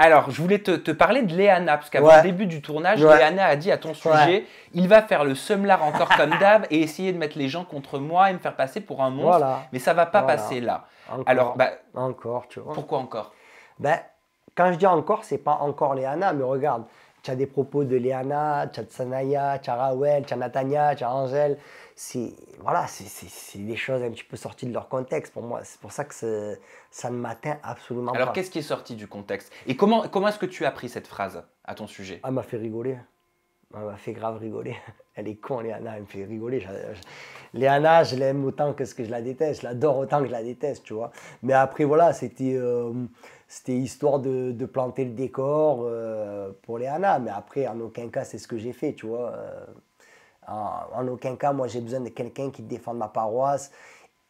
Alors, je voulais te parler de Léana, parce qu'avant le début du tournage, Léana a dit à ton sujet, il va faire le seumlard encore comme d'hab et essayer de mettre les gens contre moi et me faire passer pour un monstre, mais ça va pas passer là. Encore, alors, encore, tu vois. Pourquoi encore? Ben, quand je dis encore, c'est pas encore Léana, mais regarde, tu as des propos de Léana, tu as de Sanaya, tu as Rawel, tu as Natania, tu as Angèle. Voilà, c'est des choses un petit peu sorties de leur contexte pour moi. C'est pour ça que ça ne m'atteint absolument pas. Alors, qu'est-ce qui est sorti du contexte? Et comment est-ce que tu as pris cette phrase à ton sujet? Elle m'a fait rigoler. Elle m'a fait grave rigoler. Elle est con, Léana, elle me fait rigoler. Léana, je l'aime autant que ce que je la déteste. Je l'adore autant que je la déteste, tu vois. Mais après, voilà, c'était histoire de planter le décor pour Léana. Mais après, en aucun cas, c'est ce que j'ai fait, tu vois. En aucun cas, moi, j'ai besoin de quelqu'un qui défende ma paroisse.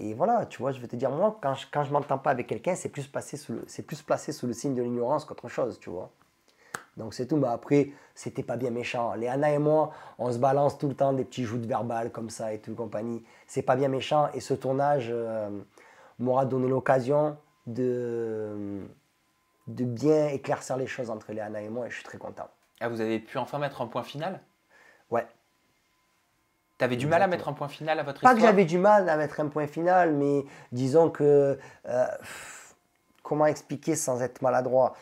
Et voilà, tu vois, je veux te dire, moi, quand je m'entends pas avec quelqu'un, c'est plus placé sous le signe de l'ignorance qu'autre chose, tu vois. Donc c'est tout, mais après, c'était pas bien méchant. Léana et moi, on se balance tout le temps des petits joutes verbales comme ça et tout, compagnie. C'est pas bien méchant. Et ce tournage m'aura donné l'occasion de bien éclaircir les choses entre Léana et moi, et je suis très content. Ah, vous avez pu enfin mettre un point final? Ouais. T'avais du mal à mettre un point final à votre histoire? Pas que j'avais du mal à mettre un point final, mais disons que... comment expliquer sans être maladroit?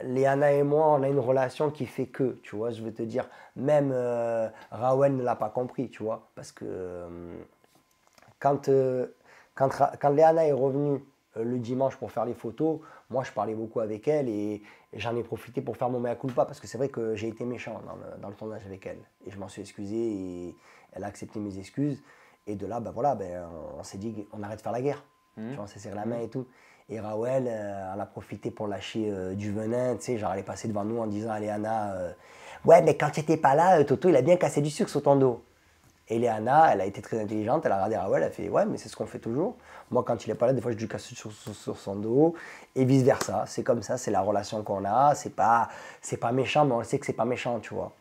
Léana et moi, on a une relation qui fait que, tu vois, je veux te dire, même Rawel ne l'a pas compris, tu vois, parce que quand Léana est revenue le dimanche pour faire les photos, moi je parlais beaucoup avec elle et j'en ai profité pour faire mon mea culpa, parce que c'est vrai que j'ai été méchant dans le tournage avec elle, et je m'en suis excusé et elle a accepté mes excuses, et de là, ben voilà, on s'est dit qu'on arrête de faire la guerre, tu vois, on s'est serré la main et tout. Et Rawel, elle a profité pour lâcher du venin, tu sais, genre elle est passée devant nous en disant à Léana, ouais, mais quand tu n'étais pas là, Toto, il a bien cassé du sucre sur ton dos. Et Léana, elle a été très intelligente, elle a regardé Rawel, elle a fait, ouais, mais c'est ce qu'on fait toujours. Moi, quand il n'est pas là, des fois, je lui casse sur son dos, et vice-versa. C'est comme ça, c'est la relation qu'on a, c'est pas méchant, mais on sait que c'est pas méchant, tu vois.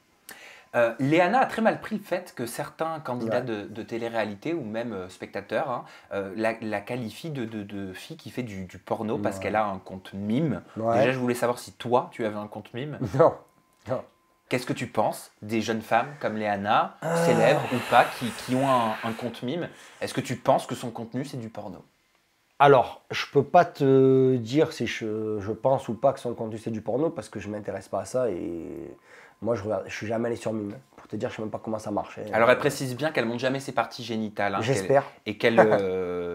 Léana a très mal pris le fait que certains candidats de télé-réalité ou même spectateurs la qualifient de fille qui fait du porno parce qu'elle a un compte mime. Déjà, je voulais savoir si toi, tu avais un compte mime. Non, non. Qu'est-ce que tu penses des jeunes femmes comme Léana, célèbres ou pas, qui ont un compte mime? Est-ce que tu penses que son contenu, c'est du porno? Alors, je peux pas te dire si je pense ou pas que son contenu c'est du porno, parce que je m'intéresse pas à ça, et moi je suis jamais allé sur Mime. Pour te dire, je sais même pas comment ça marche. Alors elle précise bien qu'elle montre jamais ses parties génitales. Hein, j'espère. Et qu'elle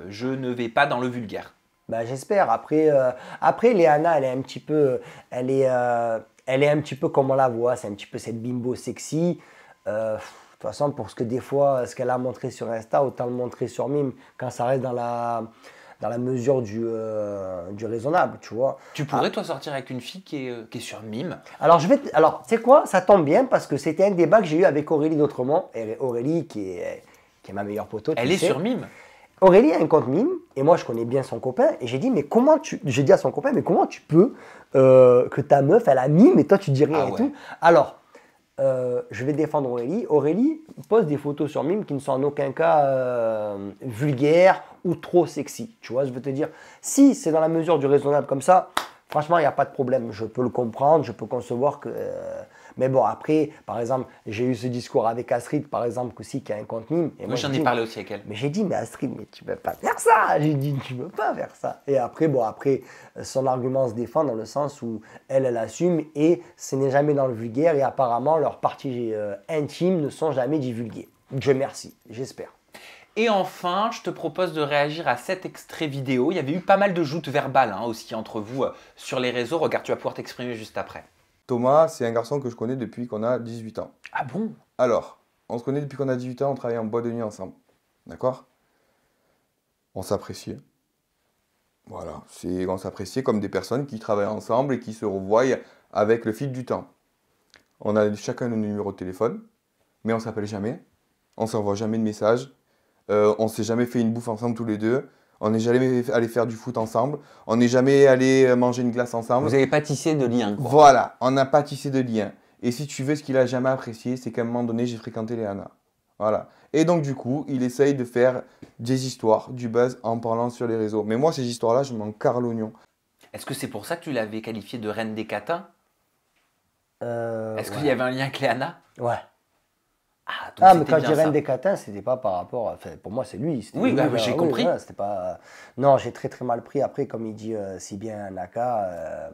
je ne vais pas dans le vulgaire. Bah, j'espère. Après Léana, elle est un petit peu, elle est un petit peu comme on la voit, c'est un petit peu cette bimbo sexy. De toute façon, pour ce que des fois, ce qu'elle a montré sur Insta, autant le montrer sur Mime, quand ça reste dans la mesure du raisonnable, tu vois. Tu pourrais, toi, sortir avec une fille qui est sur Mime? Alors, tu sais quoi, ça tombe bien, parce que c'était un débat que j'ai eu avec Aurélie d'Autremont. Et Aurélie, qui est ma meilleure poteau. Elle est sur Mime? Aurélie a un compte Mime, et moi, je connais bien son copain. Et j'ai dit, j'ai dit à son copain, mais comment tu peux que ta meuf, elle a Mime, et toi, tu dis rien et tout. Alors, je vais défendre Aurélie. Aurélie pose des photos sur Mime qui ne sont en aucun cas vulgaires ou trop sexy. Tu vois, je veux te dire, si c'est dans la mesure du raisonnable comme ça, franchement, il n'y a pas de problème. Je peux le comprendre, je peux concevoir que... mais bon, après, par exemple, j'ai eu ce discours avec Astrid, par exemple, aussi, qui a un compte Mime. Moi, j'en ai parlé aussi avec elle. Mais j'ai dit, mais Astrid, mais tu ne peux pas faire ça. J'ai dit, tu ne peux pas faire ça. Et après, son argument se défend dans le sens où elle assume, et ce n'est jamais dans le vulgaire, et apparemment, leurs parties intimes ne sont jamais divulguées. Dieu merci, j'espère. Et enfin, je te propose de réagir à cet extrait vidéo. Il y avait eu pas mal de joutes verbales aussi entre vous sur les réseaux. Regarde, tu vas pouvoir t'exprimer juste après. Thomas, c'est un garçon que je connais depuis qu'on a 18 ans. Ah bon? Alors, on se connaît depuis qu'on a 18 ans, on travaille en boîte de nuit ensemble. D'accord? On s'appréciait. Voilà, on s'appréciait comme des personnes qui travaillent ensemble et qui se revoient avec le fil du temps. On a chacun nos numéros de téléphone, mais on ne s'appelle jamais. On ne s'envoie jamais de messages. On ne s'est jamais fait une bouffe ensemble tous les deux. On n'est jamais allé faire du foot ensemble. On n'est jamais allé manger une glace ensemble. Vous n'avez pas tissé de lien, quoi. Voilà, on n'a pas tissé de lien. Et si tu veux, ce qu'il a jamais apprécié, c'est qu'à un moment donné, j'ai fréquenté Léana. Voilà. Et donc, du coup, il essaye de faire des histoires, du buzz en parlant sur les réseaux. Mais moi, ces histoires-là, je m'en carre l'oignon. Est-ce que c'est pour ça que tu l'avais qualifiée de reine des catins? Est-ce qu'il y Ouais. avait un lien avec Léana? Ouais. Ah, donc Ah, mais c'était quand je bien dis reine ça. des catins, c'était pas par rapport. Enfin, pour moi, c'est lui. Oui, bah, voilà, j'ai compris. voilà, c'était pas. Non, j'ai très très mal pris. Après, comme il dit si bien Naka,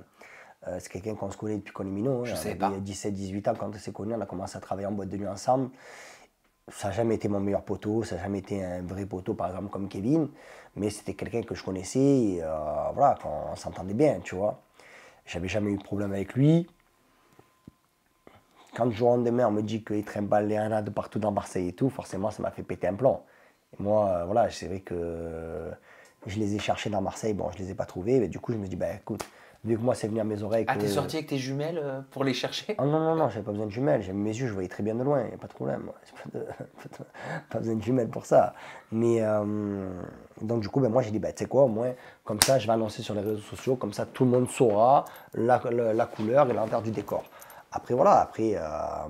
c'est quelqu'un qu'on se connaît depuis qu'on est minot. Je On savais avait pas. 17-18 ans quand on s'est connus. On a commencé à travailler en boîte de nuit ensemble. Ça n'a jamais été mon meilleur poteau. Ça n'a jamais été un vrai poteau, par exemple, comme Kevin. Mais c'était quelqu'un que je connaissais. Et, voilà, on s'entendait bien, tu vois. J'avais jamais eu de problème avec lui. Quand du jour au lendemain, on me dit qu'il trimballe les Léana de partout dans Marseille et tout, forcément, ça m'a fait péter un plomb. Et moi, voilà, c'est vrai que je les ai cherchés dans Marseille, bon, je les ai pas trouvés, mais du coup, je me dis, bah écoute, vu que moi, c'est venu à mes oreilles Ah, que... t'es sorti avec tes jumelles pour les chercher? Ah non, non, non, j'avais pas besoin de jumelles, j'avais mes yeux, je voyais très bien de loin, il n'y a pas de problème, moi. J'ai pas besoin de jumelles pour ça. Mais donc du coup, ben, moi j'ai dit, bah, tu sais quoi, au moins, comme ça, je vais annoncer sur les réseaux sociaux, comme ça tout le monde saura la couleur et l'envers du décor. Après voilà, après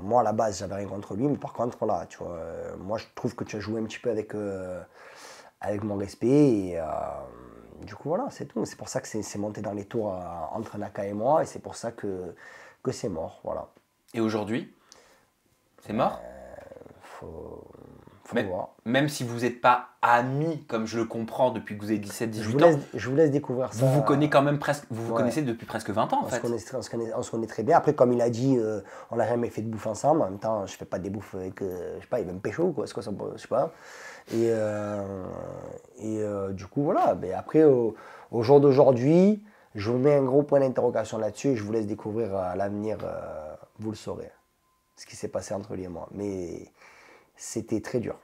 moi à la base j'avais rien contre lui, mais par contre voilà, tu vois, moi je trouve que tu as joué un petit peu avec mon respect et du coup voilà, c'est tout. C'est pour ça que c'est monté dans les tours entre Naka et moi et c'est pour ça que c'est mort, voilà. Et aujourd'hui, c'est mort? Faut Même, voir. même si vous n'êtes pas amis, comme je le comprends depuis que vous avez Je 17-18 vous ans, laisse, je vous laisse découvrir ça. vous vous connaissez quand même presque, vous vous Ouais. connaissez depuis presque 20 ans en On fait. se connaît très bien. Après, comme il a dit, on n'a jamais fait de bouffe ensemble. En même temps, je fais pas des bouffes avec, je sais pas, il va me pécho, quoi. C'est quoi ça, je sais pas. Et du coup, voilà. Mais après, au jour d'aujourd'hui, je vous mets un gros point d'interrogation là-dessus et je vous laisse découvrir à l'avenir, vous le saurez, ce qui s'est passé entre lui et moi. Mais c'était très dur.